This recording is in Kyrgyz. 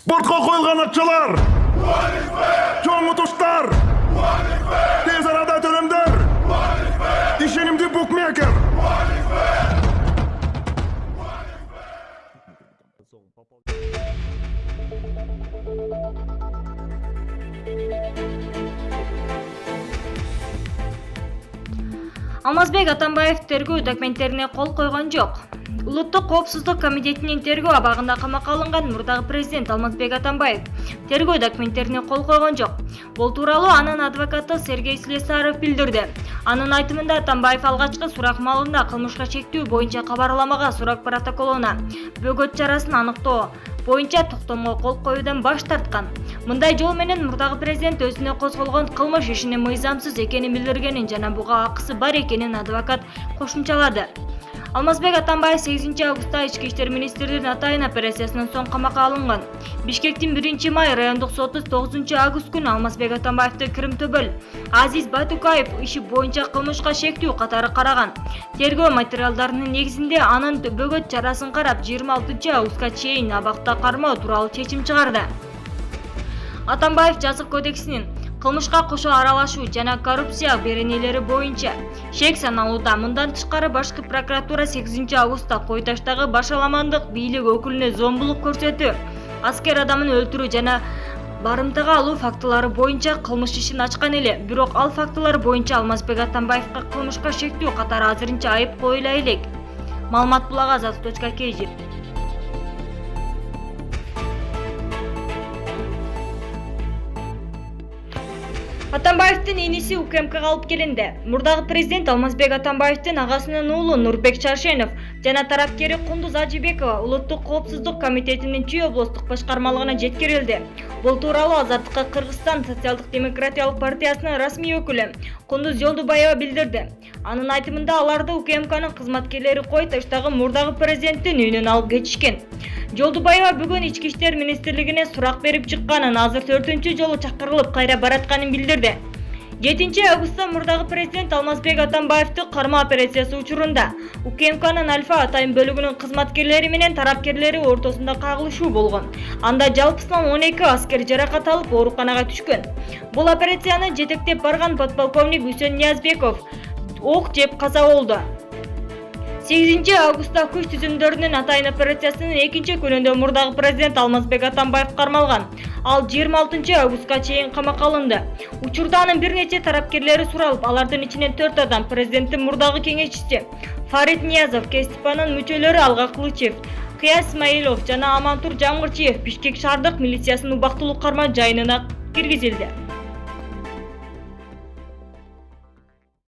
Спортқа қойылған акчалар, чоң ұтыштар, тез арада төлемдер, ишенимді букмекер. Алмазбек Атамбаев тергөө документтерине кол койгон жок. Улуттук коопсуздук комитетинин тергөө абагында камакка алынган мурдагы президент Алмазбек Атамбаев тергөө документтерине кол койгон жок. Бул тууралуу анын адвокаты Сергей Слесаров билдирди. Анын айтымында Атамбаев алгачкы сурак маалында кылмышка чектүү боюнча кабарламага сурак протоколуна бөгөт чарасын аныктоо боюнча токтомго кол коюудан баш тарткан. Мындай жол менен мурдагы президент өзүнө козголгон кылмыш ишинин мыйзамсыз экенин билдиргенин жана буга акысы бар экенин адвокат кошумчалады. Алмазбек Атамбаев 8 августта Ички иштер министринин атайын операциясынан соң камакка алынган. Бишкектин 1 май райондук соту 9 август күнү Алмазбек Атамбаевди Кирим-Төбөл Азиз Батукаев иши боюнча кылмышка шектүү катары караган. Тергөө материалдарынын негизинде анын бөгөт чарасын карап 26 августка чейин абакта кармоо тууралуу чечим чыгарды. Атамбаев жазык кодексинин кылмышка кошо аралашуу жана коррупция беренелери боюнча шек саналууда. Мындан тышкары башкы прокуратура 8 августта Кой Таштагы башаламандык бийлик өкүлүнө зомбулук көрсөтүү, аскер адамын өлтүрүү жана барымтага алуу фактылары боюнча кылмыш ишин ачкан эле. Бирок ал фактылар боюнча Алмазбек Атамбаевга кылмышка шектүү катары азырынча айып коюла элек. Маалымат булага azat.kz. Атамбаевдин иниси УКМКга алып келинди. Мурдагы президент Алмазбек Атамбаевдин агасынын уулу Нурбек Чаршенов жана тарапкери Кундуз Ажибекова Улуттук коопсуздук комитетинин Чүй облустук башкармалыгына жеткирилди. Бул тууралуу Азаттыкка Кыргызстан социалдык-демократиялык партиясынын расмий өкүлү Кундуз Жолдубаева билдирди. Анын айтымында аларды УКМКнын кызматкерлери Кой Таштагы мурдагы президенттин үйүнөн алып кетишкен. Жолдубаева бүгүн Ички иштер министрлигине сурак берип чыкканын, азыр 4-чү жолу чакырылып кайра баратканын билдирди. 7 августта мурдагы президент Алмазбек Атамбаевди кармоо операциясы учурунда УКМКнын Альфа атайын бөлүгүнүн кызматкерлери менен тарапкерлери ортосунда кагылышуу болгон. Анда жалпысынан 12 аскер жаракат алып ооруканага түшкөн. Бул операцияны жетектеп барган подполковник Үсөн Ниязбеков ок жеп каза болду. 8 августта күч түзүмдөрүнүн атайын операциясынын 2 күнүндө мурдагы президент Алмазбек Атамбаев кармалган. Ал 26 августка чейин камакка алынды. Учурда анын бир нече тарапкерлери суралып, алардын ичинен 4 адам президенттин мурдагы кеңешчиси Фарид Ниязов, КСДПнын мүчөлөрү Алга Кылычев, Кыяз Исмаилов жана Амантур Жамгырчиев Бишкек шаардык милициясынын убактылуу карма жайынына киргизилди.